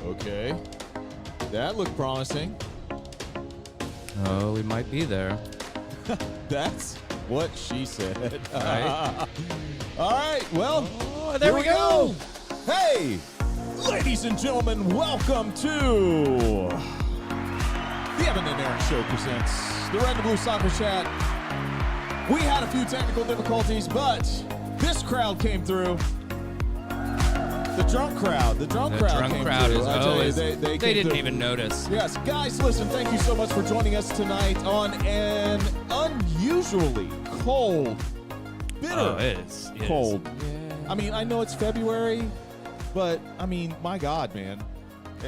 Okay. That looked promising. Oh, we might be there. That's what she said. Right. All right, well, there here we go. Hey, ladies and gentlemen, welcome to the Evan and Aaron Show presents the Red and Blue Soccer Chat. We had a few technical difficulties, but this crowd came through. The drunk crowd came through. I tell you, they they didn't through. even notice. Yes, guys, listen, thank you so much for joining us tonight on an unusually cold, bitter Oh, it is. cold. Yeah. I mean, I know it's February, but, I mean, my God, man.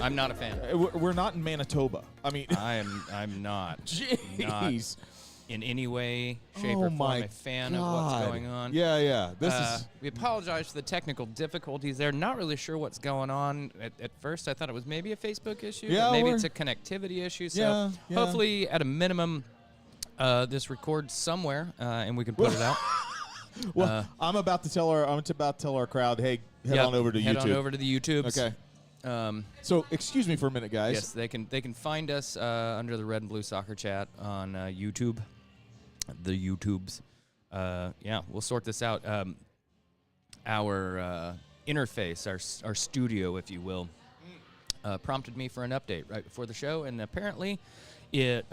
I'm not a fan. We're not in Manitoba. I mean, I'm not. jeez. In any way, shape, Oh or form my a fan of God. what's going on. Yeah. This is... We apologize for the technical difficulties there. Not really sure what's going on. At first, I thought it was maybe a Facebook issue. Yeah, but maybe or- it's a connectivity issue. So Yeah. hopefully, at a minimum, this records somewhere and we can put it out. Well, I'm about to tell our crowd, hey, head on over to YouTube. Head on over to the YouTubes. Okay. So, excuse me for a minute, guys. Yes, they can find us under the Red and Blue Soccer Chat on YouTube. The YouTubes. We'll sort this out. Our interface, our studio, if you will, prompted me for an update right before the show, and apparently it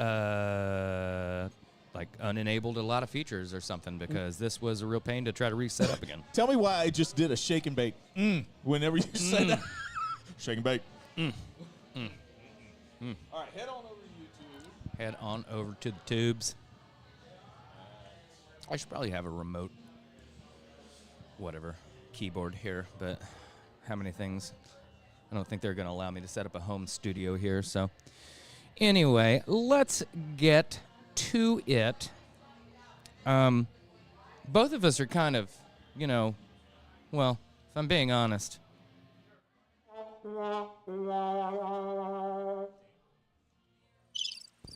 unenabled a lot of features or something, because this was a real pain to try to reset up again. Tell me why I just did a shake and bake whenever you said that. Shake and bake. All right, head on over to YouTube. Head on over to the tubes. I should probably have a remote, keyboard here, but how many things? I don't think they're going to allow me to set up a home studio here. So anyway, let's get to it. Both of us are kind of, if I'm being honest.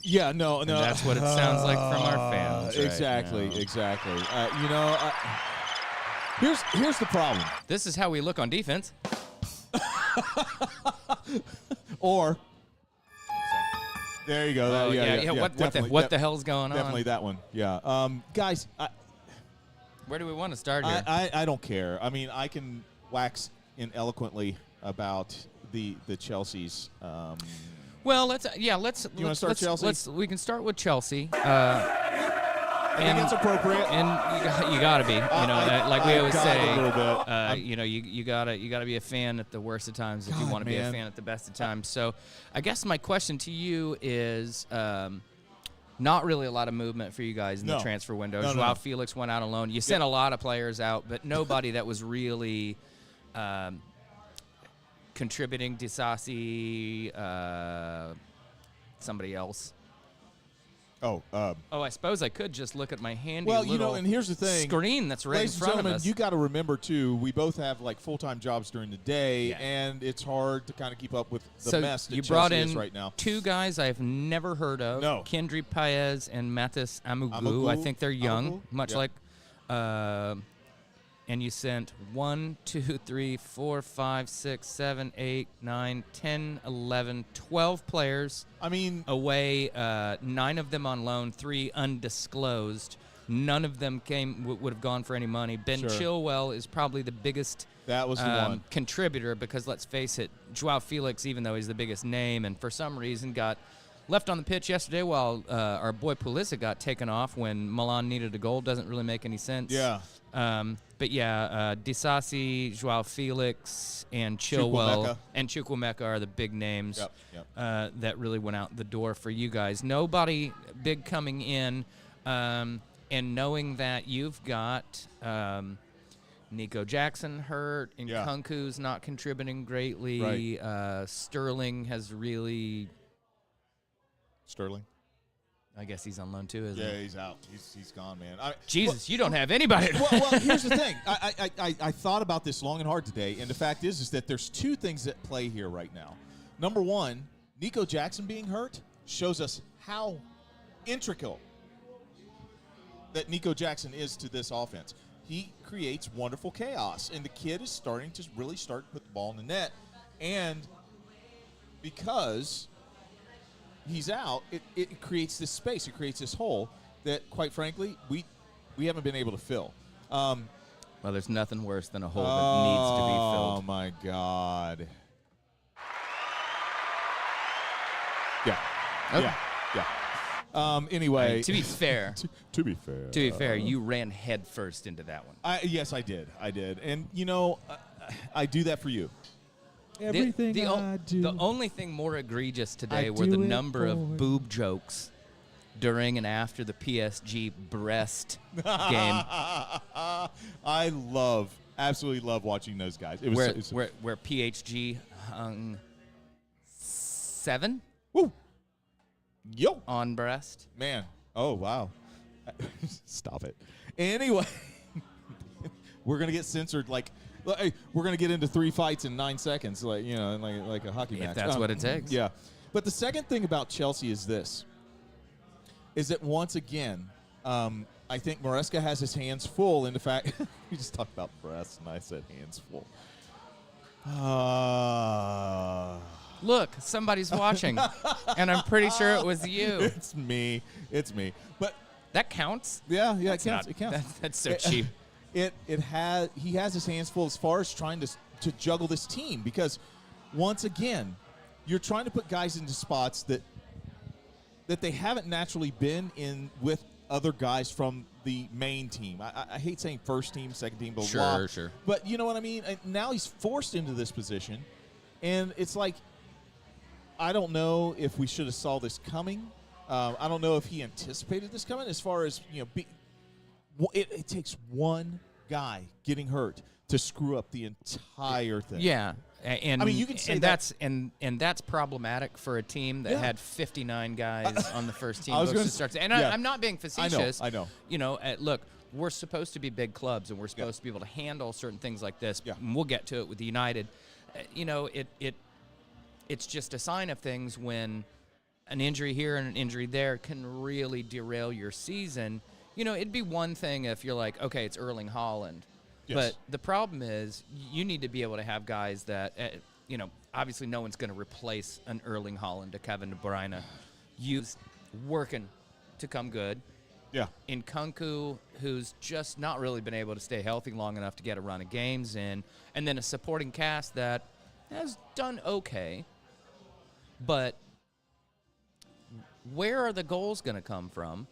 Yeah, no. And that's what it sounds like from our fans. Exactly. Here's the problem. This is how we look on defense. Or there you go. What the hell's going on? Definitely that one. Yeah. Guys, Where do we want to start here? I don't care. I mean, I can wax eloquently about the Chelsea's. Well, let's. You want to start Chelsea? We can start with Chelsea. I think it's appropriate. And you got to be. Like we always say. A little bit. You gotta be a fan at the worst of times if you want to be a fan at the best of times. So, I guess my question to you is. Not really a lot of movement for you guys in the transfer window. Joao Felix went out alone. You sent a lot of players out, but nobody that was really contributing. Disasi, somebody else. I suppose I could just look at my handy little and here's the thing. Screen that's right in front of us. Ladies and gentlemen, you got to remember, too, we both have, full-time jobs during the day, and it's hard to kind of keep up with the mess that you Chelsea brought is in right now. two guys I've never heard of. No. Kendry Paez and Mathis Amugu. I think they're young, much like... and you sent 1, 2, 3, 4, 5, 6, 7, 8, 9, 10, 11, 12 players. I mean, away, 9 of them on loan, 3 undisclosed. None of them would have gone for any money. Ben Chilwell is probably the biggest that was the one. Contributor, because let's face it, Joao Felix, even though he's the biggest name, and for some reason got left on the pitch yesterday while our boy Pulisic got taken off when Milan needed a goal. Doesn't really make any sense. Yeah. Disasi, Joao Felix, and Chilwell and Chukwuemeka are the big names that really went out the door for you guys. Nobody big coming in, and knowing that you've got Nico Jackson hurt, and Kunku's not contributing greatly. Right. Sterling has really... Sterling? I guess he's on loan too, isn't he? Yeah, he's out. He's gone, man. You don't have anybody. Well, here's the thing. I thought about this long and hard today, and the fact is that there's two things at play here right now. Number one, Nico Jackson being hurt shows us how integral that Nico Jackson is to this offense. He creates wonderful chaos, and the kid is starting to really put the ball in the net. And because he's out, it creates this space. It creates this hole that, quite frankly, we haven't been able to fill. Well, there's nothing worse than a hole that needs to be filled. Oh, my God. Yeah. Okay. Yeah. Anyway. To be fair. To be fair. To be fair, you ran headfirst into that one. Yes, I did. And, I do that for you. Everything I do. The only thing more egregious today were the number of boob jokes during and after the PSG Brest game. I absolutely love watching those guys. It was where PHG hung 7 Woo. Yo. on Brest. Man. Oh, wow. Stop it. Anyway, we're going to get censored we're going to get into 3 fights in 9 seconds, like a hockey match. If that's what it takes. Yeah. But the second thing about Chelsea is this, is that once again, I think Maresca has his hands full in the fact – we just talked about press, and I said hands full. Look, somebody's watching, and I'm pretty sure it was you. It's me. But that counts? Yeah, it counts. It counts. That's so cheap. He has his hands full as far as trying to juggle this team, because once again, you're trying to put guys into spots that they haven't naturally been in with other guys from the main team. I hate saying first team, second team, blah, blah. Sure. But you know what I mean? Now he's forced into this position, and it's like, I don't know if we should have saw this coming. I don't know if he anticipated this coming, as far as, it takes one guy getting hurt to screw up the entire thing. Yeah. And I mean, you can say that's problematic for a team that had 59 guys on the first team. I'm not being facetious. I know. Look, we're supposed to be big clubs, and we're supposed to be able to handle certain things like this. Yeah. And we'll get to it with the United. It's just a sign of things when an injury here and an injury there can really derail your season. It'd be one thing if you're like, okay, it's Erling Haaland. Yes. But the problem is you need to be able to have guys that, obviously no one's going to replace an Erling Haaland, a Kevin De Bruyne. You's working to come good. Yeah. In Kunku, who's just not really been able to stay healthy long enough to get a run of games in. And then a supporting cast that has done okay. But where are the goals going to come from?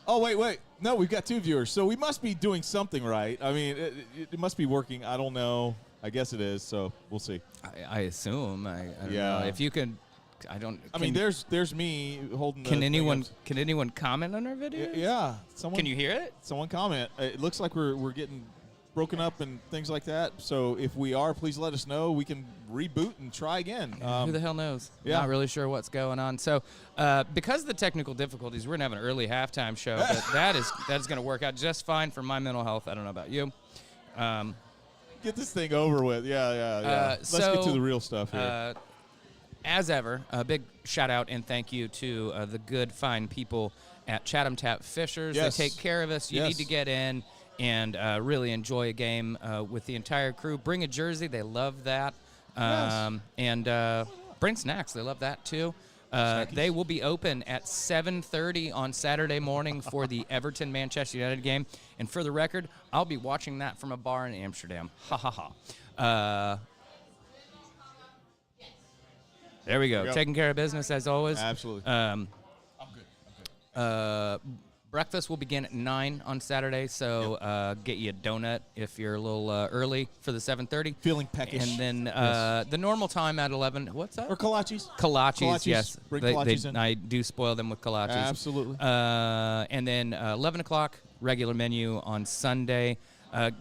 Wait. No, we've got 2 viewers, so we must be doing something right. I mean, it must be working. I don't know. I guess it is, so we'll see. I assume. I don't know. If you can, I don't. I mean, there's me holding. Can anyone comment on our video? Yeah. Can you hear it? Someone comment. It looks like we're getting broken up and things like that. So if we are, please let us know. We can reboot and try again. Who the hell knows? Yeah. Not really sure what's going on. So because of the technical difficulties, we're going to have an early halftime show. But that is going to work out just fine for my mental health. I don't know about you. Get this thing over with. Yeah. Let's get to the real stuff here. As ever, a big shout out and thank you to the good, fine people at Chatham Tap Fishers. Yes. They take care of us. You need to get in and really enjoy a game with the entire crew. Bring a jersey. They love that. And bring snacks. They love that, too. They will be open at 7:30 on Saturday morning for the Everton-Manchester United game. And for the record, I'll be watching that from a bar in Amsterdam. Ha, ha, ha. There we go. Taking care of business, as always. Absolutely. I'm good. Breakfast will begin at 9 on Saturday, so get you a donut if you're a little early for the 7:30. Feeling peckish. And then the normal time at 11. What's that? Or kolaches. Kolaches, yes. Bring kolaches in. I do spoil them with kolaches. Absolutely. And then 11 o'clock, regular menu on Sunday.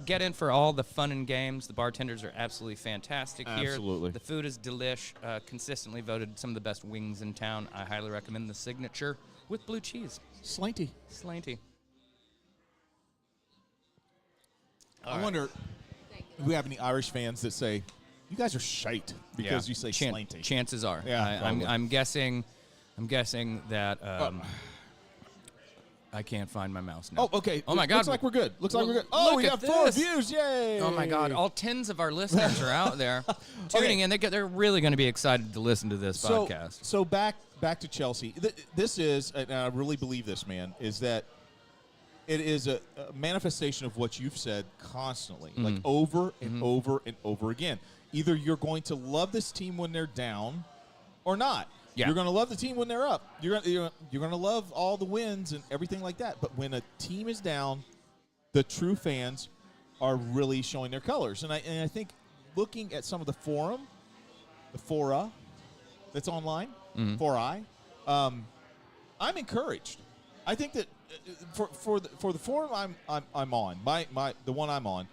Get in for all the fun and games. The bartenders are absolutely fantastic here. Absolutely. The food is delish. Consistently voted some of the best wings in town. I highly recommend the signature with blue cheese. Slanty. I wonder if we have any Irish fans that say, you guys are shite because you say slanty. Chances are. Yeah, I'm guessing that I can't find my mouse now. Oh, okay. Oh, my God. Looks like we're good. Oh, look we got at 4 this. views. Yay. Oh, my God. All tens of our listeners are out there tuning in. They're really going to be excited to listen to this podcast. So back to Chelsea. This is, and I really believe this, man, is that it is a manifestation of what you've said constantly, like over and over and over again. Either you're going to love this team when they're down or not. Yeah. You're going to love the team when they're up. You're going to love all the wins and everything like that. But when a team is down, the true fans are really showing their colors. And I think looking at some of the fora that's online, I'm encouraged. I think that for the forum I'm on, the one I'm on,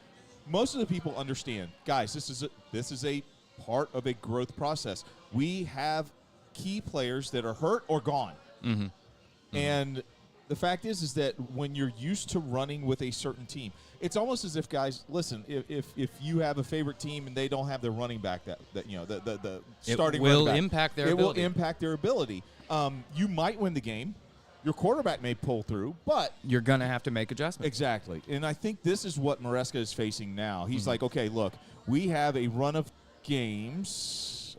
most of the people understand, guys, this is a part of a growth process. We have key players that are hurt or gone. And the fact is that when you're used to running with a certain team, it's almost as if, guys, listen, if you have a favorite team and they don't have their running back the starting running back, it will impact their ability. You might win the game. Your quarterback may pull through, but you're going to have to make adjustments. Exactly. And I think this is what Maresca is facing now. He's like, okay, look, we have a run of games.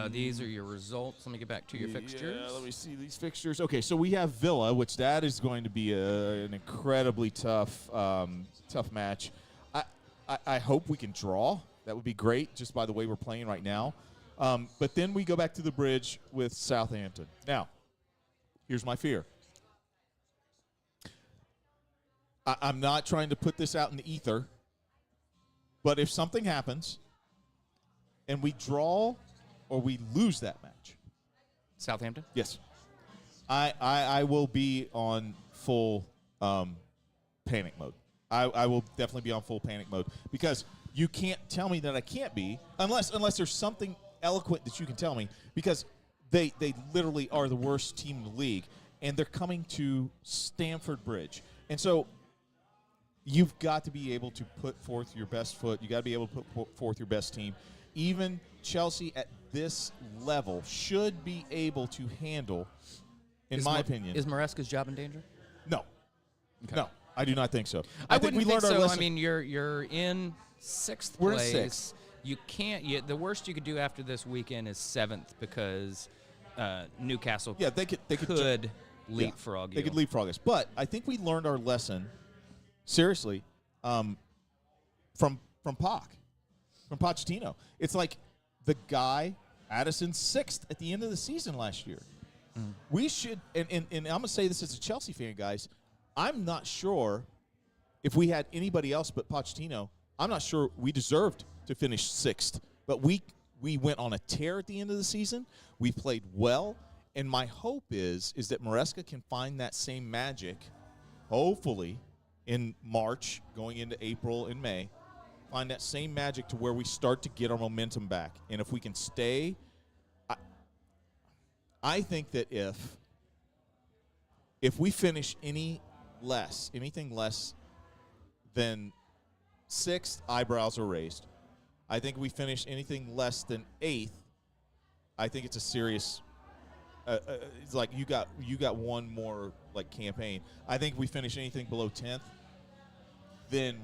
These are your results. Let me get back to your fixtures. Yeah, let me see these fixtures. Okay, so we have Villa, which that is going to be an incredibly tough match. I hope we can draw. That would be great, just by the way we're playing right now. But then we go back to the bridge with Southampton. Now, here's my fear. I'm not trying to put this out in the ether, but if something happens and we draw or we lose that match. Southampton? Yes. I will be on full panic mode. I will definitely be on full panic mode because you can't tell me that I can't be unless there's something eloquent that you can tell me because they literally are the worst team in the league, and they're coming to Stamford Bridge. And so you've got to be able to put forth your best foot. You've got to be able to put forth your best team. Even Chelsea at this level should be able to handle, in my opinion. Is Maresca's job in danger? No. Okay. No, I do not think so. I think we learned our lesson. I mean, you're in 6th place. We're in 6th. You can't. The worst you could do after this weekend is 7th because Newcastle they could leapfrog you. They could leapfrog us. But I think we learned our lesson, seriously, from Pochettino. It's like the guy, Addison's 6th at the end of the season last year. We should, and I'm going to say this as a Chelsea fan, guys, I'm not sure if we had anybody else but Pochettino, I'm not sure we deserved to finish 6th. But we went on a tear at the end of the season. We played well. And my hope is that Maresca can find that same magic, hopefully, in March, going into April and May, find that same magic to where we start to get our momentum back. And if we can stay, I think that if we finish anything less than 6th, eyebrows are raised. I think we finish anything less than 8th, I think it's a serious it's like you got one more like campaign. I think if we finish anything below 10th, then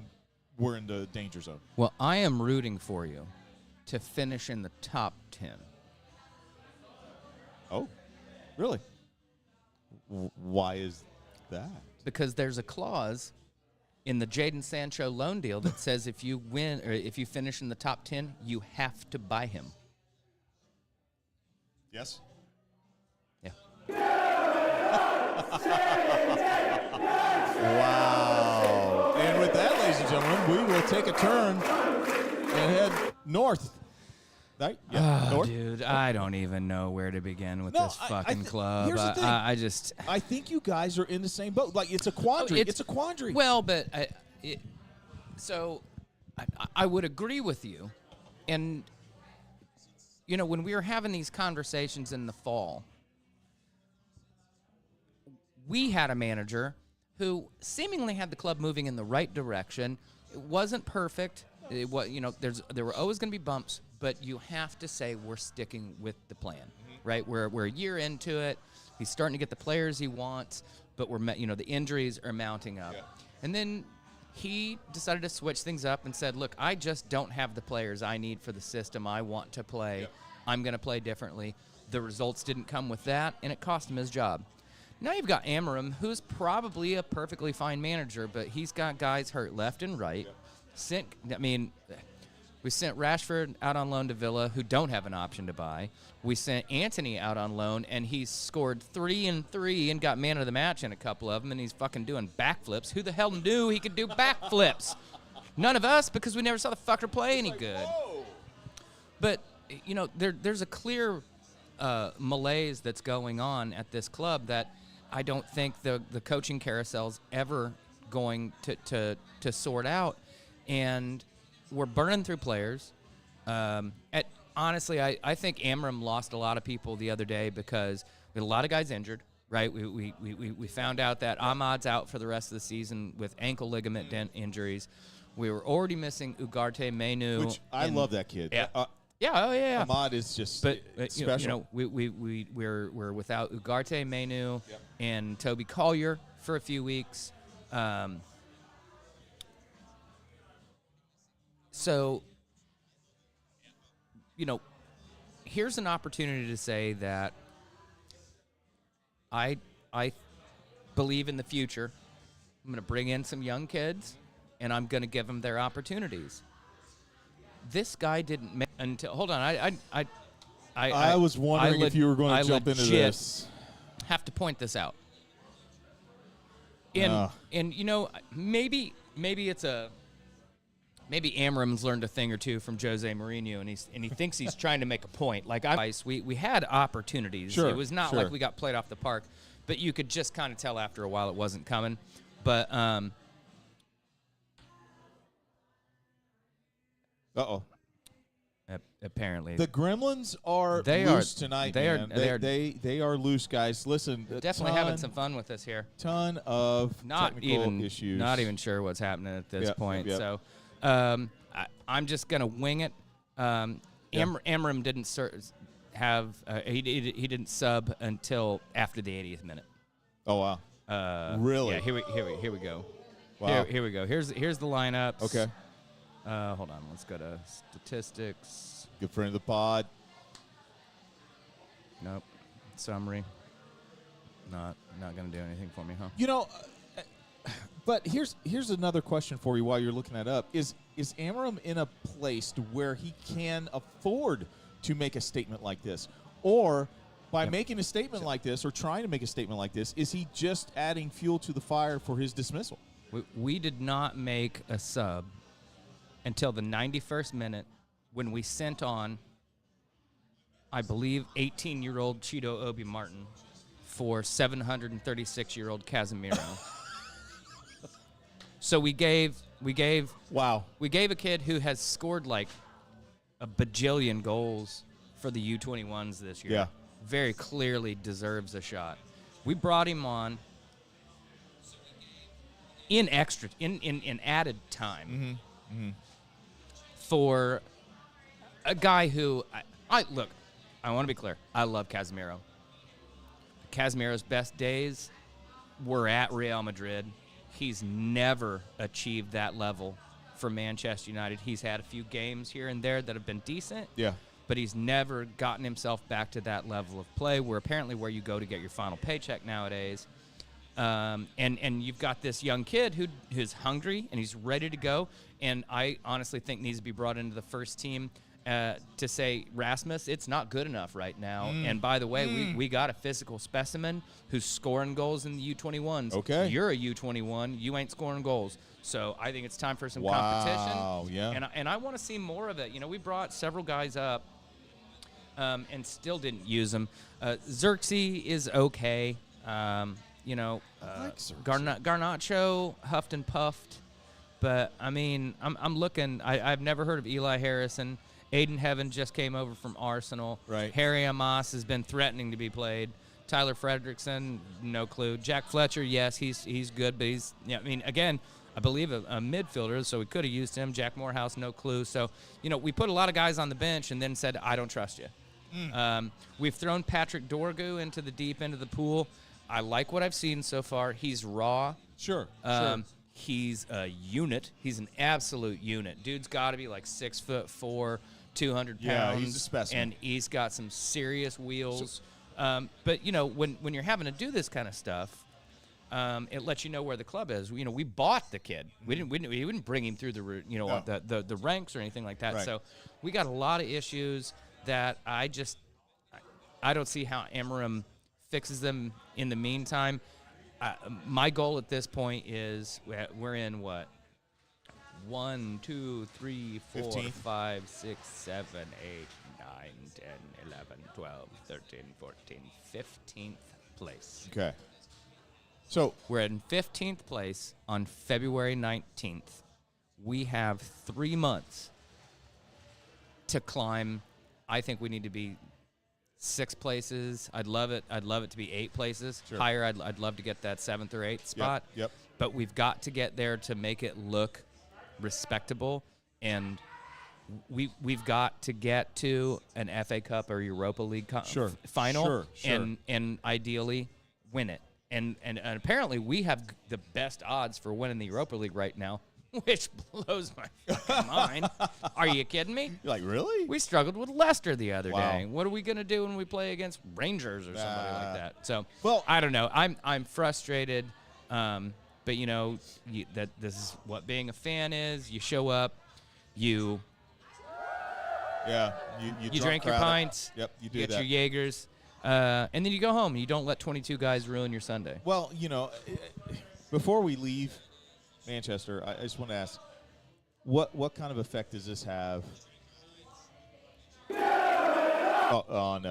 we're in the danger zone. Well, I am rooting for you to finish in the top 10. Oh, really? Why is that? Because there's a clause in the Jadon Sancho loan deal that says if you win or if you finish in the top 10, you have to buy him. Yes. Yeah. Wow. And with that, ladies and gentlemen, we will take a turn and head north. Right? Yeah, north. Dude, I don't even know where to begin with this fucking club. Here's the thing. I think you guys are in the same boat. Like, it's a quandary. It's a quandary. Well, but I would agree with you. And, you know, when we were having these conversations in the fall, we had a manager who seemingly had the club moving in the right direction. It wasn't perfect. It was, you know, there were always going to be bumps, but you have to say we're sticking with the plan, right? We're a year into it. He's starting to get the players he wants. but the injuries are mounting up. Yeah. And then he decided to switch things up and said, look, I just don't have the players I need for the system I want to play. Yep. I'm going to play differently. The results didn't come with that, and it cost him his job. Now you've got Amorim, who's probably a perfectly fine manager, but he's got guys hurt left and right. Yep. We sent Rashford out on loan to Villa, who don't have an option to buy. We sent Antony out on loan, and he's scored 3 and 3 and got man of the match in a couple of them, and he's fucking doing backflips. Who the hell knew he could do backflips? None of us, because we never saw the fucker play any good. Whoa. But, there's a clear malaise that's going on at this club that I don't think the coaching carousel's ever going to sort out. And we're burning through players. Honestly, I think Amorim lost a lot of people the other day because we had a lot of guys injured, right? We found out that Ahmad's out for the rest of the season with ankle ligament injuries. We were already missing Ugarte Menu. Which I love that kid. Yeah. Yeah. Ahmad is just special. We're without Ugarte Menu Yep. and Toby Collier for a few weeks. So, here's an opportunity to say that I believe in the future. I'm going to bring in some young kids, and I'm going to give them their opportunities. This guy didn't make until. Hold on, I was wondering if you were going to jump into this. Have to point this out. And maybe it's a. Maybe Amorim's learned a thing or two from Jose Mourinho, and he thinks he's trying to make a point. Like we had opportunities. Sure, it was not like we got played off the park, but you could just kind of tell after a while it wasn't coming. But apparently the Gremlins are loose tonight. They are loose, guys. Listen, definitely having some fun with us here. Ton of technical issues. Not even sure what's happening at this point. Yep. So. I'm just gonna wing it. Amorim didn't he didn't sub until after the 80th minute. Oh wow! Really? Yeah. Here we go. Wow. Here we go. Here's the lineups. Okay. Hold on. Let's go to statistics. Good friend of the pod. Nope. Summary. Not gonna do anything for me, huh? But here's another question for you while you're looking that up. Is Amorim in a place to where he can afford to make a statement like this? Or by making a statement like this or trying to make a statement like this, is he just adding fuel to the fire for his dismissal? We did not make a sub until the 91st minute when we sent on, I believe, 18-year-old Cheeto Obi Martin for 736-year-old Casemiro. So we gave a kid who has scored like a bajillion goals for the U21s this year. Yeah. Very clearly deserves a shot. We brought him on in added time for a guy who I want to be clear. I love Casemiro. Casemiro's best days were at Real Madrid. He's never achieved that level for Manchester United. He's had a few games here and there that have been decent. Yeah. But he's never gotten himself back to that level of play where where you go to get your final paycheck nowadays. And you've got this young kid who's hungry and he's ready to go. And I honestly think needs to be brought into the first team to say, Rasmus, it's not good enough right now. And by the way, we got a physical specimen who's scoring goals in the U21s. Okay. You're a U21. You ain't scoring goals. So I think it's time for some competition. Yeah. And I want to see more of it. We brought several guys up and still didn't use them. Xerxes is okay. I like Xerxes. Garnacho huffed and puffed. But, I'm looking. I've never heard of Eli Harrison. Aiden Heaven just came over from Arsenal. Right. Harry Amos has been threatening to be played. Tyler Fredrickson, no clue. Jack Fletcher, yes, he's good, but he's again, I believe a midfielder, so we could have used him. Jack Morehouse, no clue. So, we put a lot of guys on the bench and then said, I don't trust you. We've thrown Patrick Dorgu into the deep end of the pool. I like what I've seen so far. He's raw. Sure. He's a unit. He's an absolute unit. Dude's got to be like 6'4", 200 pounds. Yeah, he's a specimen. And he's got some serious wheels. But, you know, when you're having to do this kind of stuff, it lets you know where the club is. You know, we bought the kid. We didn't bring him through the ranks or anything like that. Right. So we got a lot of issues that I don't see how Amorim fixes them in the meantime. My goal at this point is we're in what? 1, 2, 3, 4, 15th. 5, 6, 7, 8, 9, 10, 11, 12, 13, 14, 15th place. Okay. So We're in 15th place on February 19th. We have 3 months to climb. I think we need to be 6 places. I'd love it to be 8 places. Sure. Higher, I'd love to get that 7th or 8th spot. Yep. But we've got to get there to make it look respectable, and we've got to get to an FA Cup or Europa League final, Sure. and ideally win it. And apparently we have the best odds for winning the Europa League right now, which blows my fucking mind. Are you kidding me? you're like, really? We struggled with Leicester the other Wow. day. What are we going to do when we play against Rangers or somebody like that? So, well, I don't know. I'm frustrated, but you know that this is what being a fan is. You show up, you drink your pints, Yep, you do get that. your Jaegers, and then you go home. You don't let 22 guys ruin your Sunday. Well, you know, before we leave Manchester, I just want to ask, what kind of effect does this have on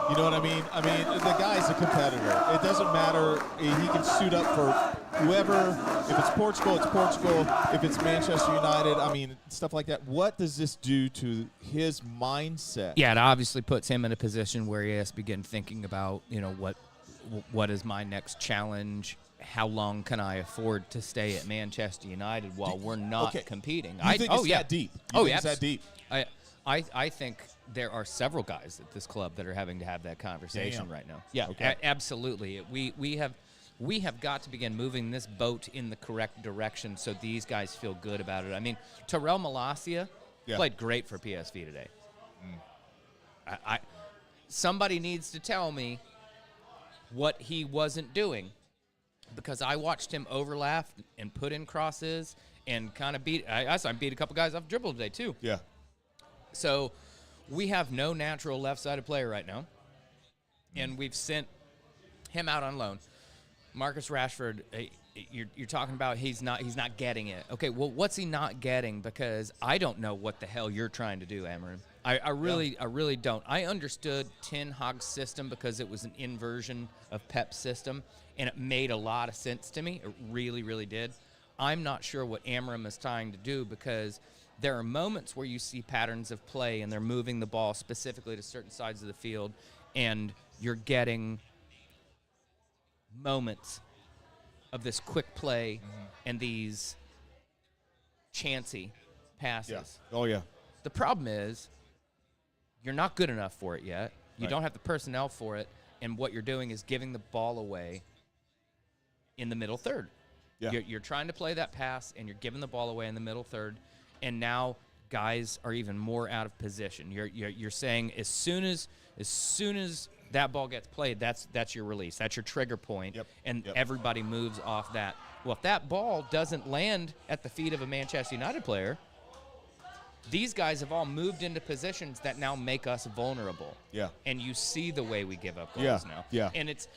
you know what I mean? I mean, the guy's a competitor. It doesn't matter. He can suit up for whoever. If it's Portugal, it's Portugal. If it's Manchester United, I mean, stuff like that. What does this do to his mindset? Yeah, it obviously puts him in a position where he has to begin thinking about, you know, what is my next challenge? How long can I afford to stay at Manchester United while we're not competing? You think it's that deep? It's that deep? I think there are several guys at this club that are having to have that conversation right now. Yeah, Okay. Absolutely. We have got to begin moving this boat in the correct direction so these guys feel good about it. I mean, Terrell Malacia played great for PSV today. Somebody needs to tell me what he wasn't doing, because I watched him overlap and put in crosses and kind of beat. I saw him beat a couple guys off dribble today too. Yeah. So we have no natural left-sided player right now, and we've sent him out on loan. Marcus Rashford, you're talking about he's not getting it. Okay, well, what's he not getting? Because I don't know what the hell you're trying to do, Amorim. I really don't. I understood Ten Hag's system because it was an inversion of Pep's system, and it made a lot of sense to me. It really, really did. I'm not sure what Amorim is trying to do, because there are moments where you see patterns of play and they're moving the ball specifically to certain sides of the field, and you're getting moments of this quick play and these chancy passes. Yeah. Oh, yeah. The problem is you're not good enough for it yet. You don't have the personnel for it, and what you're doing is giving the ball away in the middle third. Yeah. You're trying to play that pass, and you're giving the ball away in the middle third, and now guys are even more out of position. You're saying as soon as that ball gets played, that's your release. That's your trigger point, and everybody moves off that. Well, if that ball doesn't land at the feet of a Manchester United player, these guys have all moved into positions that now make us vulnerable. Yeah. And you see the way we give up goals now. Yeah. And it's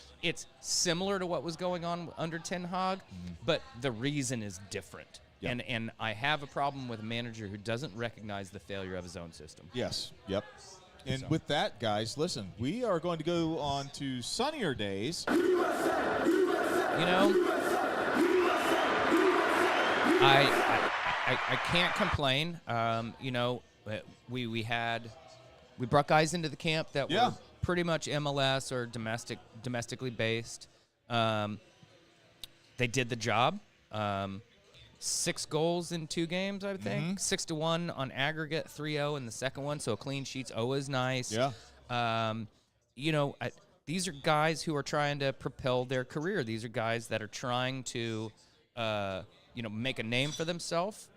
similar to what was going on under Ten Hag, but the reason is different. Yep. And I have a problem with a manager who doesn't recognize the failure of his own system. Yes. Yep. And with that, guys, listen, we are going to go on to sunnier days. You know, I can't complain. You know, we brought guys into the camp that were pretty much MLS or domestically based. They did the job. 6 goals in 2 games, I think. 6-1 on aggregate, 3-0 in the second one. So a clean sheet's always nice. Yeah. You know, these are guys who are trying to propel their career. These are guys that are trying to, make a name for themselves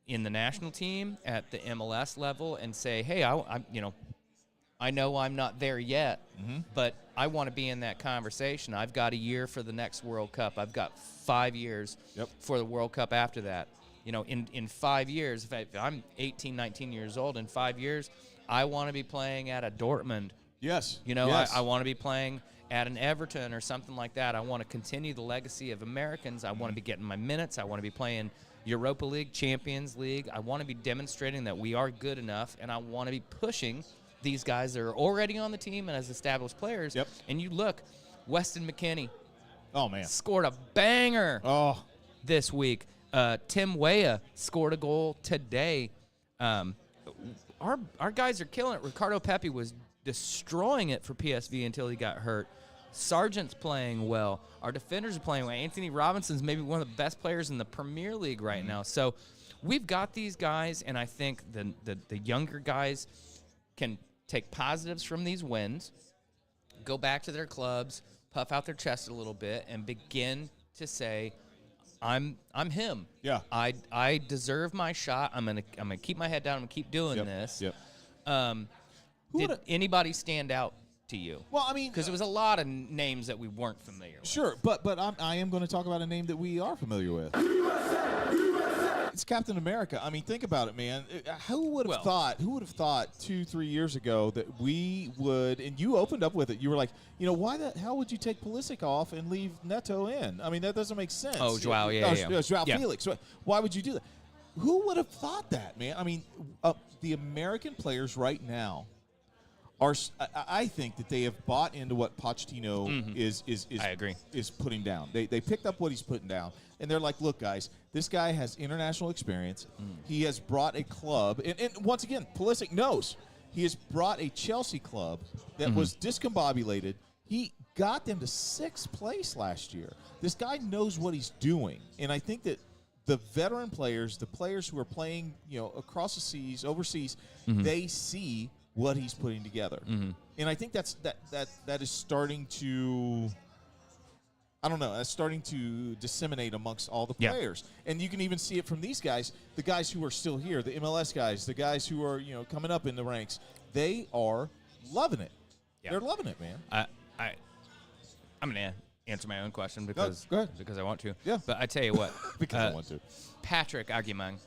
in the national team at the MLS level and say, hey, I know I'm not there yet, but I want to be in that conversation. I've got a year for the next World Cup. I've got 5 years for the World Cup after that. In 5 years, if I'm 18, 19 years old, in 5 years, I want to be playing at a Dortmund. Yes. I want to be playing at an Everton or something like that. I want to continue the legacy of Americans. I want to be getting my minutes. I want to be playing Europa League, Champions League. I want to be demonstrating that we are good enough, and I want to be pushing these guys that are already on the team and as established players. Yep. And you look, Weston McKennie. Oh, man. Scored a banger this week. Tim Weah scored a goal today. Our guys are killing it. Ricardo Pepi was destroying it for PSV until he got hurt. Sargent's playing well. Our defenders are playing well. Anthony Robinson's maybe one of the best players in the Premier League right now. So we've got these guys, and I think the younger guys can take positives from these wins, go back to their clubs, puff out their chest a little bit, and begin to say, I'm him. Yeah. I deserve my shot. I'm gonna keep my head down. I'm gonna keep doing this. Yep. Did anybody stand out to you? Well, I mean, because it was a lot of names that we weren't familiar with. Sure, but I am going to talk about a name that we are familiar with. It's Captain America. I mean, think about it, man. Who would have thought 2-3 years ago that we would, and you opened up with it, you were like, why the hell would you take Pulisic off and leave Neto in? I mean, that doesn't make sense. Oh, Joao, Joao Felix. Why would you do that? Who would have thought that, man? I mean, the American players right now I think that they have bought into what Pochettino is I agree. is putting down. They picked up what he's putting down, and they're like, look, guys, this guy has international experience. He has brought a club, and once again, Pulisic knows. He has brought a Chelsea club that was discombobulated. He got them to 6th place last year. This guy knows what he's doing, and I think that the veteran players, the players who are playing, across the seas, overseas, they see what he's putting together. And I think that is starting to, that's starting to disseminate amongst all the players. And you can even see it from these guys, the guys who are still here, the MLS guys, the guys who are, coming up in the ranks. They are loving it. Yeah. They're loving it, man. I'm going to answer my own question because I want to. Yeah. But I tell you what. Because I want to. Patrick Aguimang,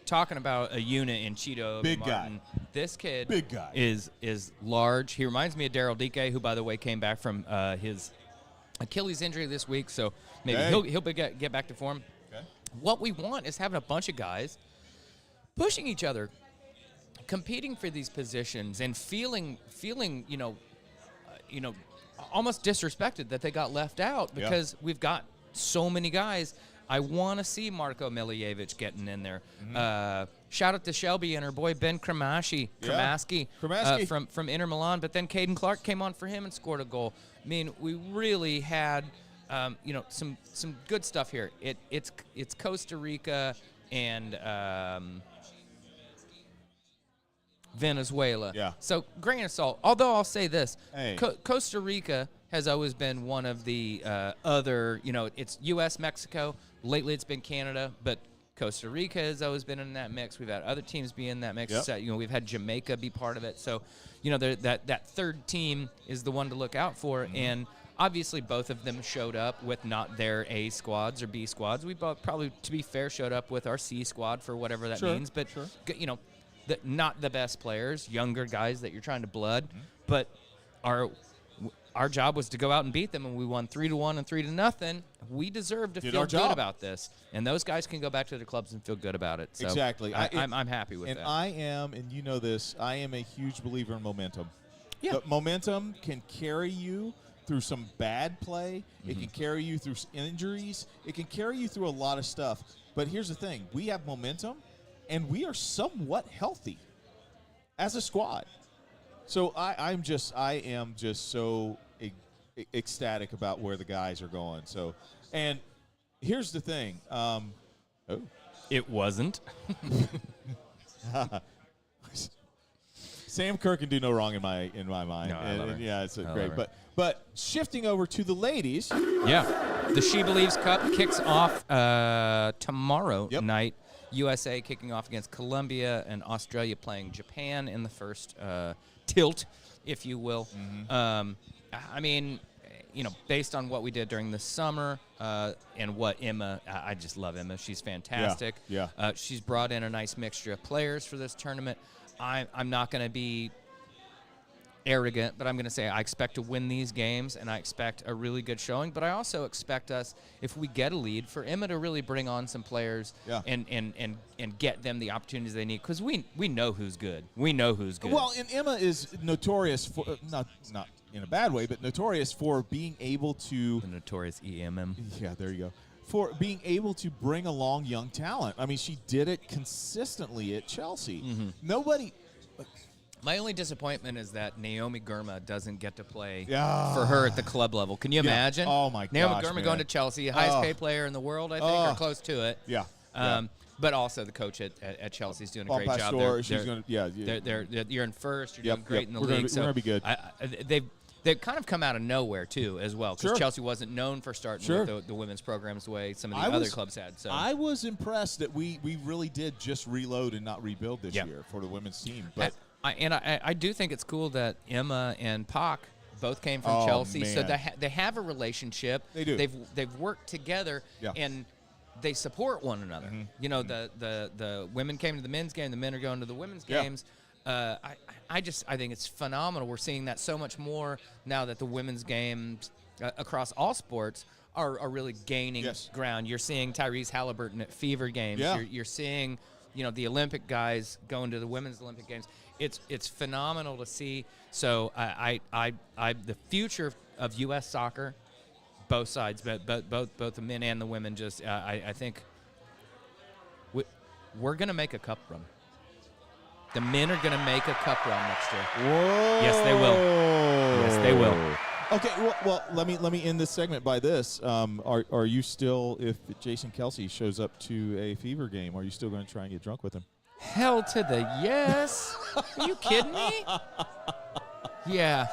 talking about a unit in Cheeto Big Martin. Guy. This kid Big guy. is large. He reminds me of Daryl Dike, who, by the way, came back from his Achilles injury this week, so maybe he'll get back to form. Okay. What we want is having a bunch of guys pushing each other, competing for these positions, and feeling almost disrespected that they got left out because we've got so many guys. I want to see Marko Milijevic getting in there. Shout out to Shelby and her boy Ben Kramaski from Inter Milan. But then Caden Clark came on for him and scored a goal. I mean, we really had some good stuff here. It's Costa Rica and Venezuela. Yeah. So grain of salt. Although I'll say this, Costa Rica has always been one of the other. It's U.S., Mexico. Lately, it's been Canada, but Costa Rica has always been in that mix. We've had other teams be in that mix. Yep. So, we've had Jamaica be part of it. So, that third team is the one to look out for. And obviously, both of them showed up with not their A squads or B squads. We both probably, to be fair, showed up with our C squad for whatever that means. But not the best players, younger guys that you're trying to blood, but our job was to go out and beat them, and we won 3-1 and 3-0. We deserve to feel good about this, and those guys can go back to their clubs and feel good about it. So exactly. I'm happy with that. And I am, and you know this, I am a huge believer in momentum. Yeah. But momentum can carry you through some bad play. It can carry you through injuries. It can carry you through a lot of stuff. But here's the thing. We have momentum, and we are somewhat healthy as a squad. So I am just so ecstatic about where the guys are going. So, and here's the thing. It wasn't. Sam Kerr can do no wrong in my mind. No, I love her. Yeah, it's I great. love her. But shifting over to the ladies. Yeah. The She Believes Cup kicks off tomorrow night. USA kicking off against Colombia and Australia playing Japan in the first tilt, if you will. Mm-hmm. I mean, based on what we did during the summer and what Emma, I just love Emma. She's fantastic. Yeah. She's brought in a nice mixture of players for this tournament. I'm not going to be arrogant, but I'm going to say I expect to win these games, and I expect a really good showing. But I also expect us, if we get a lead, for Emma to really bring on some players and get them the opportunities they need, because we know who's good. We know who's good. Well, and Emma is notorious for not in a bad way, but notorious for being able to the notorious EMM. Yeah, there you go. For being able to bring along young talent. I mean, she did it consistently at Chelsea. Mm-hmm. Nobody. My only disappointment is that Naomi Girma doesn't get to play for her at the club level. Can you imagine? Oh, my gosh, Naomi Girma man. going to Chelsea, highest paid player in the world, I think, or close to it. Yeah. But also the coach at Chelsea is doing a great job. You're in first. You're doing great in the league. We're going to be good. They've kind of come out of nowhere, too, as well, because Chelsea wasn't known for starting with the women's programs the way some of the other clubs had. So I was impressed that we really did just reload and not rebuild this year for the women's team. But I do think it's cool that Emma and Pac both came from Chelsea, so they have a relationship. They do. They've worked together, and they support one another. Mm-hmm. The women came to the men's game, the men are going to the women's games. I think it's phenomenal. We're seeing that so much more now that the women's games across all sports are really gaining ground. You're seeing Tyrese Halliburton at Fever games. Yeah. You're seeing the Olympic guys going to the women's Olympic games. It's phenomenal to see. So the future of U.S. soccer, both sides, both the men and the women, just I think we're going to make a cup run. The men are going to make a cup run next year. Whoa! Yes, they will. Yes, they will. Okay, well, let me end this segment by this. Are you still, if Jason Kelsey shows up to a Fever game, are you still going to try and get drunk with him? Hell to the yes. Are you kidding me? Yeah.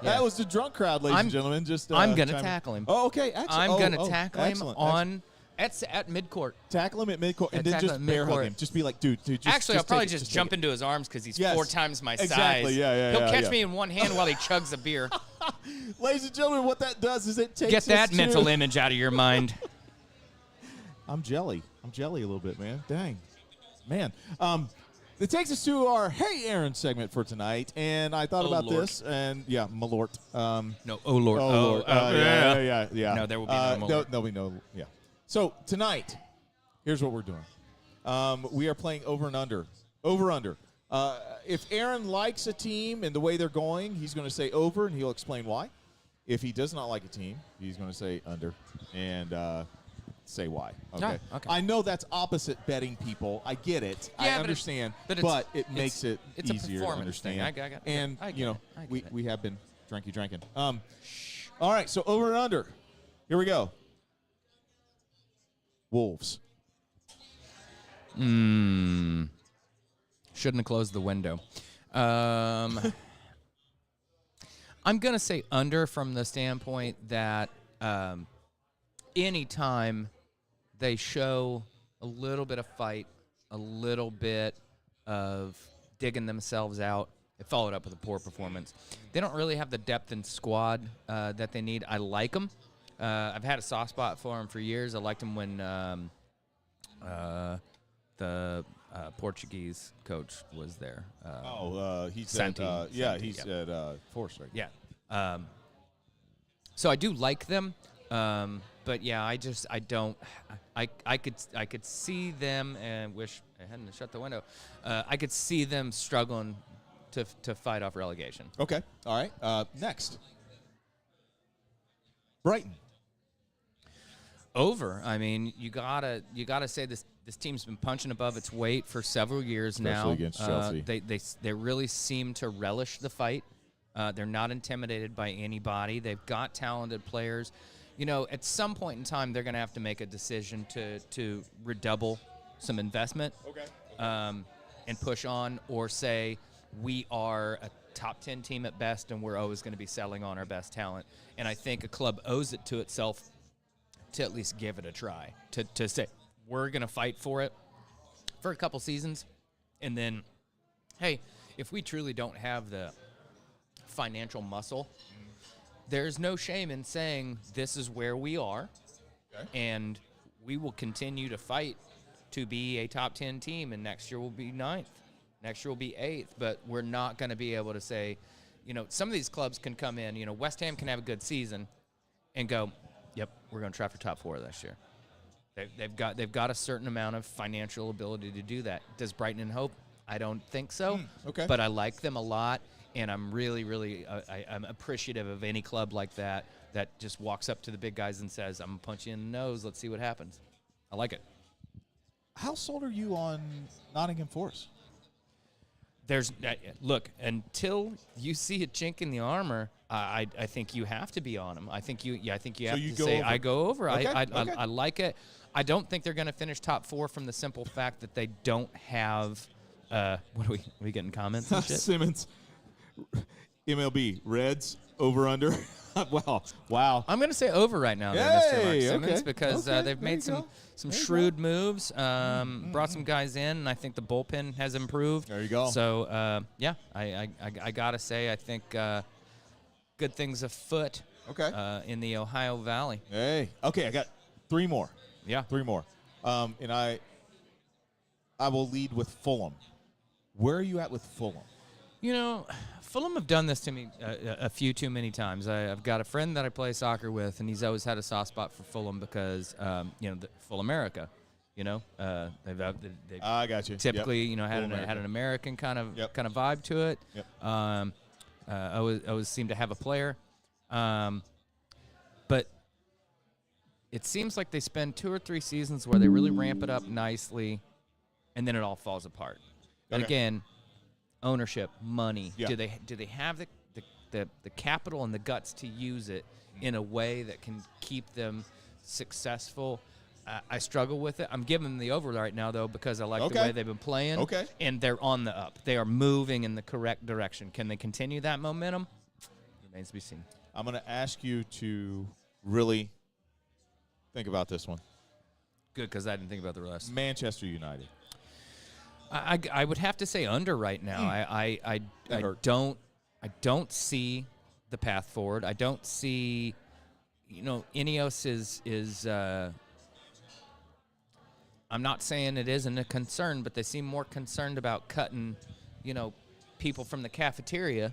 That was the drunk crowd, ladies and gentlemen. I'm going to tackle him. Oh, okay. Excellent. I'm going to tackle him on... At midcourt. Tackle him at midcourt, and then just bear hug him. Just be like, dude. Actually, I'll probably just jump into his arms because he's 4 times my size. Exactly, He'll catch me in one hand while he chugs a beer. Ladies and gentlemen, what that does is it takes Get that mental image out of your mind. I'm jelly a little bit, man. Dang. Man. It takes us to our Hey Aaron segment for tonight, and I thought about Lord. this, and malort. No, oh Lord. Lord. Yeah. No, there will be no Malort. There'll be no, yeah. So tonight, here's what we're doing. We are playing over and under. Over under. If Aaron likes a team and the way they're going, he's going to say over, and he'll explain why. If he does not like a team, he's going to say under and say why. Okay. Oh, okay. I know that's opposite betting people. I get it. I understand. But it makes it easier to understand. I get it. And, I get it. we have been drinking. All right, so over and under. Here we go. Wolves. Shouldn't have closed the window. I'm going to say under from the standpoint that anytime they show a little bit of fight, a little bit of digging themselves out, it followed up with a poor performance. They don't really have the depth in squad that they need. I like them. I've had a soft spot for him for years. I liked him when the Portuguese coach was there. He's Santi. He's at Force right now. Yeah. So I do like them, but yeah, I don't. I could see them, and wish I hadn't shut the window. I could see them struggling to fight off relegation. Okay. All right. Next. Brighton. Over. I mean, you gotta say this team's been punching above its weight for several years now. Especially against Chelsea. They really seem to relish the fight. They're not intimidated by anybody. They've got talented players. At some point in time, they're going to have to make a decision to redouble some investment. Okay. And push on, or say, we are a top 10 team at best, and we're always going to be selling on our best talent. And I think a club owes it to itself to at least give it a try, to say, we're going to fight for it for a couple seasons. And then, hey, if we truly don't have the financial muscle, there's no shame in saying this is where we are, and we will continue to fight to be a top 10 team, and next year we'll be 9th. Next year we'll be 8th, but we're not going to be able to say, some of these clubs can come in, West Ham can have a good season and go, yep, we're going to try for top 4 this year. They've got a certain amount of financial ability to do that. Does Brighton and Hope? I don't think so. Okay. But I like them a lot, and I'm really, really I'm appreciative of any club like that just walks up to the big guys and says, I'm going to punch you in the nose. Let's see what happens. I like it. How sold are you on Nottingham Forest? Look, until you see a chink in the armor, I think you have to be on them. I think you have to say, over. I go over. Okay. I like it. I don't think they're going to finish top 4 from the simple fact that they don't have what are we getting comments and shit? Simmons, MLB, Reds, over, under. Wow. I'm going to say over right now, there, Mr. Mark Simmons, okay. because they've made some shrewd moves, brought some guys in, and I think the bullpen has improved. There you go. So, I got to say, I think good things afoot in the Ohio Valley. Hey. Okay, I got 3 more. Yeah. 3 more. And I will lead with Fulham. Where are you at with Fulham? Fulham have done this to me a few too many times. I've got a friend that I play soccer with, and he's always had a soft spot for Fulham because, full America. They've I got you. typically, had an American kind of vibe to it. Yep. Always seem to have a player, but it seems like they spend 2 or 3 seasons where they really ramp it up nicely, and then it all falls apart. And again, ownership, money. Yeah. Do they have the capital and the guts to use it in a way that can keep them successful? I struggle with it. I'm giving them the over right now, though, because I like the way they've been playing. Okay. And they're on the up. They are moving in the correct direction. Can they continue that momentum? Remains to be seen. I'm going to ask you to really think about this one. Good, because I didn't think about the rest. Manchester United. I would have to say under right now. I don't see the path forward. I don't see, Ineos is I'm not saying it isn't a concern, but they seem more concerned about cutting, people from the cafeteria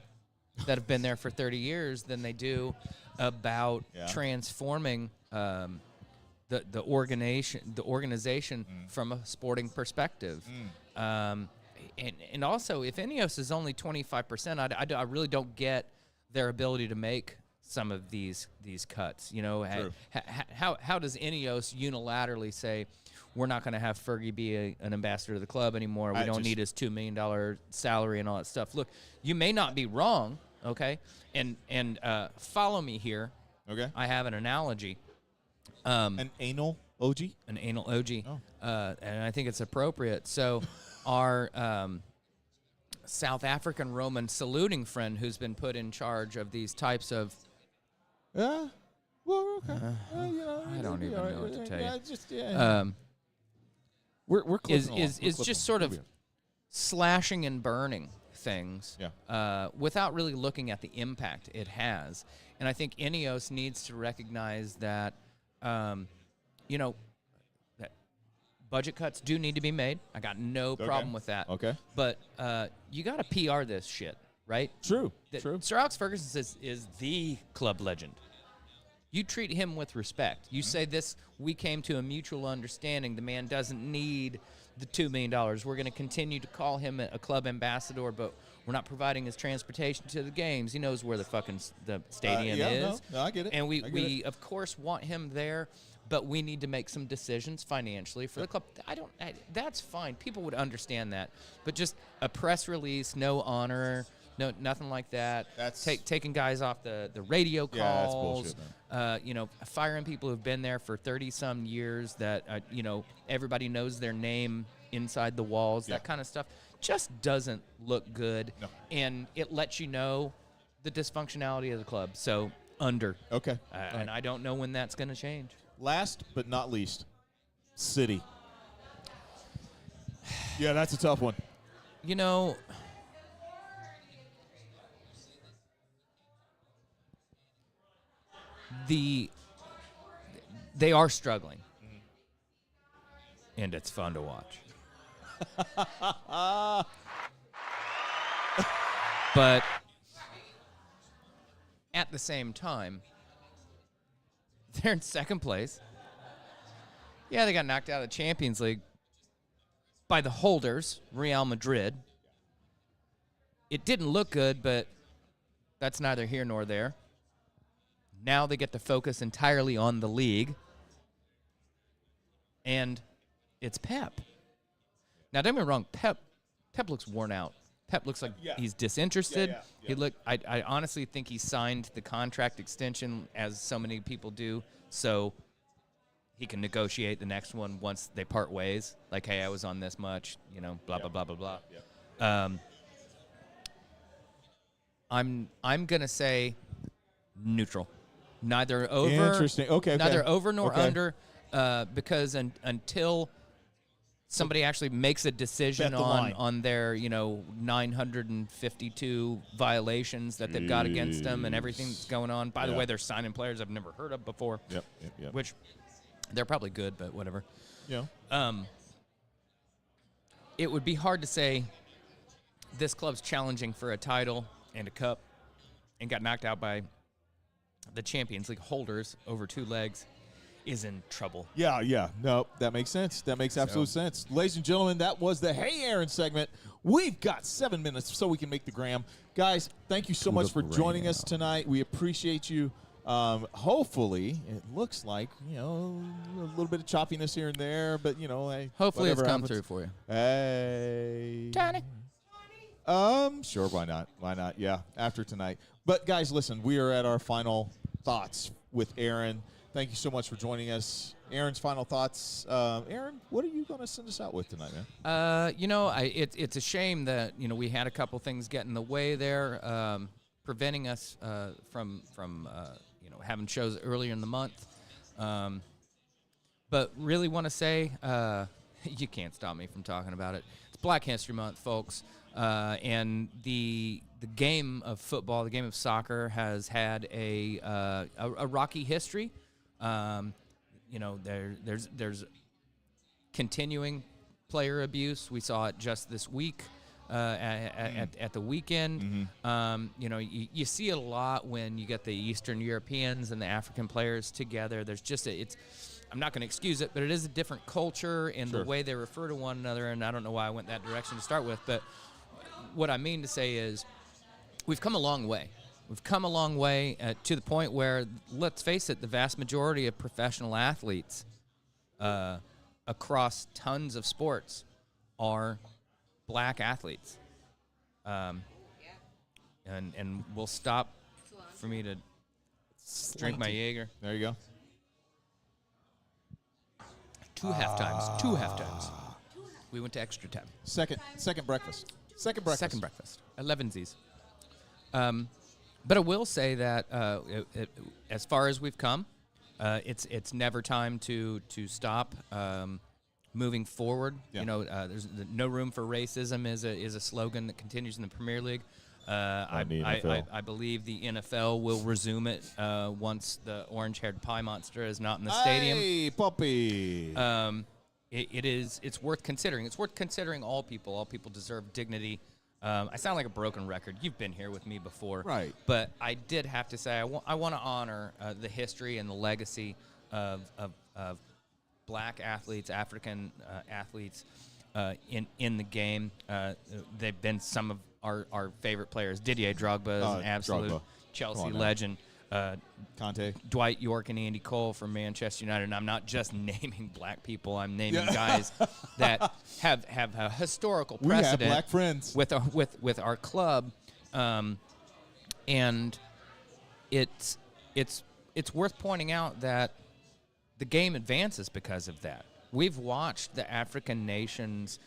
that have been there for 30 years than they do about transforming the organization from a sporting perspective. And also, if Ineos is only 25%, I really don't get their ability to make some of these cuts. How does Ineos unilaterally say, we're not going to have Fergie be an ambassador to the club anymore. We don't need his $2 million salary and all that stuff. Look, you may not be wrong, okay? And follow me here. Okay. I have an analogy. An anal OG? An anal OG. Oh. And I think it's appropriate. So our South African Roman saluting friend who's been put in charge of these types of... Well, okay. I don't even know what to tell you. Yeah. We're is just sort of slashing and burning things without really looking at the impact it has. And I think Ineos needs to recognize that, that budget cuts do need to be made. I got no problem with that. Okay. But you got to PR this shit, right? True. Sir Alex Ferguson is the club legend. You treat him with respect. You say this, we came to a mutual understanding. The man doesn't need the $2 million. We're going to continue to call him a club ambassador, but we're not providing his transportation to the games. He knows where the fucking the stadium is. No, I get it. And we of course, want him there, but we need to make some decisions financially for the club. That's fine. People would understand that. But just a press release, no honor, no nothing like that. That's taking guys off the radio calls. Yeah, that's bullshit, man. Firing people who've been there for 30-some years that, everybody knows their name inside the walls, that kind of stuff. just doesn't look good. No. And it lets you know the dysfunctionality of the club. So under. Okay. And I don't know when that's going to change. Last but not least, City. Yeah, that's a tough one. You know, they are struggling. And it's fun to watch. But at the same time, they're in second place. Yeah, they got knocked out of the Champions League by the holders, Real Madrid. It didn't look good, but that's neither here nor there. Now they get to focus entirely on the league. And it's Pep. Now, don't get me wrong, Pep looks worn out. Pep looks like he's disinterested. Yeah. I honestly think he signed the contract extension, as so many people do, so he can negotiate the next one once they part ways. Like, hey, I was on this much, blah, blah, blah, blah, blah. Yeah. I'm going to say neutral. Neither over. Interesting. Okay. Neither over nor under, because until somebody actually makes a decision on their 952 violations that they've got against them and everything that's going on. By the way, they're signing players I've never heard of before. Yep. Which they're probably good, but whatever. Yeah. It would be hard to say this club's challenging for a title and a cup and got knocked out by the Champions League holders over 2 legs is in trouble. Yeah. No, that makes sense. That makes absolute sense. Ladies and gentlemen, that was the Hey Aaron segment. We've got 7 minutes so we can make the gram. Guys, thank you so much for joining us tonight. We appreciate you. Hopefully, it looks like, a little bit of choppiness here and there, but, hey. Hopefully it's come through for you. Hey. Tony. Sure, why not? Why not? Yeah, after tonight. But, guys, listen, we are at our final thoughts with Aaron. Thank you so much for joining us. Aaron's final thoughts. Aaron, what are you going to send us out with tonight, man? It's a shame that, we had a couple things get in the way there, preventing us from having shows earlier in the month. But really want to say, you can't stop me from talking about it. It's Black History Month, folks. And the game of football, the game of soccer, has had a rocky history. There's continuing player abuse. We saw it just this week at the weekend. Mm-hmm. You see it a lot when you get the Eastern Europeans and the African players together. There's just I'm not going to excuse it, but it is a different culture in the way they refer to one another, and I don't know why I went that direction to start with, but what I mean to say is we've come a long way. We've come a long way to the point where, let's face it, the vast majority of professional athletes across tons of sports are black athletes. And we'll stop for me to drink my Jaeger. There you go. Two half times. We went to extra time. Second breakfast. Second breakfast. At Levensies. But I will say that as far as we've come, it's never time to stop moving forward. Yeah. There's no room for racism is a slogan that continues in the Premier League. I believe the NFL will resume it once the orange-haired pie monster is not in the stadium. Hey, puppy. It's worth considering. It's worth considering all people. All people deserve dignity. I sound like a broken record. You've been here with me before. Right. But I did have to say I want to honor the history and the legacy of black athletes, African athletes in the game. They've been some of our favorite players. Didier Drogba is an absolute Chelsea legend. Conte, Dwight York, and Andy Cole from Manchester United. And I'm not just naming black people. I'm naming guys that have a historical precedent. We have black friends with our club, and it's worth pointing out that the game advances because of that. We've watched the African nations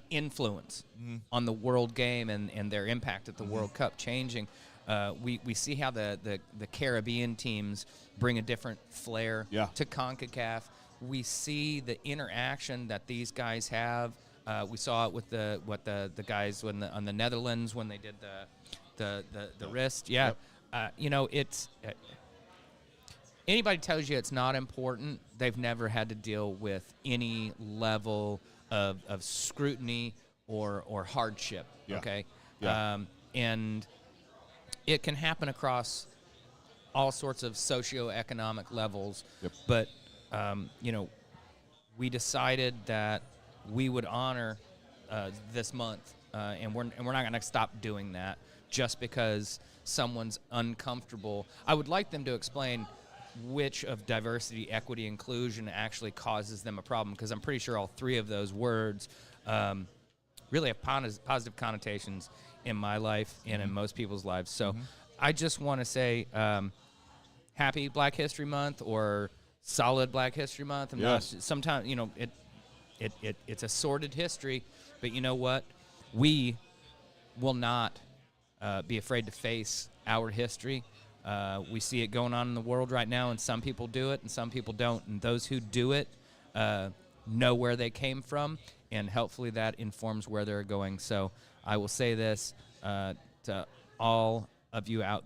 influence on the world game and their impact at the World Cup changing. We see how the Caribbean teams bring a different flair to CONCACAF. We see the interaction that these guys have. We saw it with the guys on the Netherlands when they did the wrist. Yeah, it's anybody tells you it's not important, they've never had to deal with any level of scrutiny or hardship. Yeah. Okay, Yeah. and it can happen across all sorts of socioeconomic levels. Yep. But we decided that we would honor this month, and we're not going to stop doing that just because someone's uncomfortable. I would like them to explain which of diversity, equity, inclusion actually causes them a problem, because I'm pretty sure all three of those words really have positive connotations in my life and in most people's lives. So I just want to say happy Black History Month or solid Black History Month. Sometimes, it's a sordid history, but you know what? We will not be afraid to face our history. We see it going on in the world right now, and some people do it and some people don't. And those who do it know where they came from, and hopefully that informs where they're going. So I will say this to all of you out